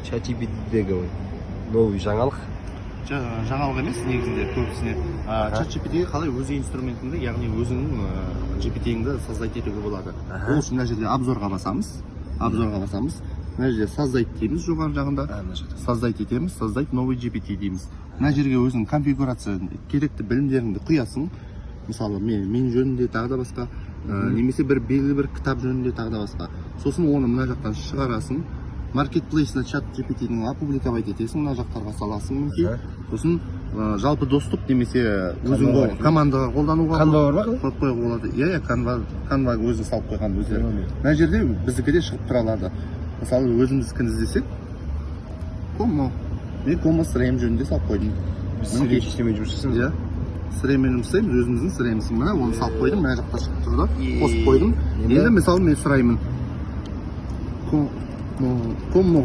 ChatGPT'дегі новый жаңалық. Жаңалық емес негізінде көбісіне ChatGPT-ге қалай өз инструментіңді, яғни өзіңнің GPT-іңді создать етуге болады. Ол үшін мына жерде обзорға басамыз. Мына жерде создать дейміз, жоғары жағында. Создать етеміз, создать новый GPT дейміз. Мына жерге өзің конфигурация керекті білімдеріңді құясың. Мысалы, мен жөнінде тағы да басқа, немесе белгілі бір кітап жөнінде тағы да басқа. Сосын оны мына жақтан шығарасың. Маркетплейсна ChatGPT-ның опубликовать етесің, мына жақтарға саласың мүмкін. Сосын жалпы доступ немесе өзің командаға қолдануға қойып қоюға болады. Иә, Canva өзі салып қойған өздері. Мына жерде біздікі де шығып тұра алады. Мысалы, өзіміздікін іздесек, мен Como Srem жөнінде салып қойдым. Сырем системемен жұмыс жасаймыз. Иә, Sremмен жұмыс жасаймыз, өзіміздің Srem'сің. Мына оны салып қойдым, мына жақта шығып тұрды, қосып қойдым. Енді мысалы мен сұраймын. Como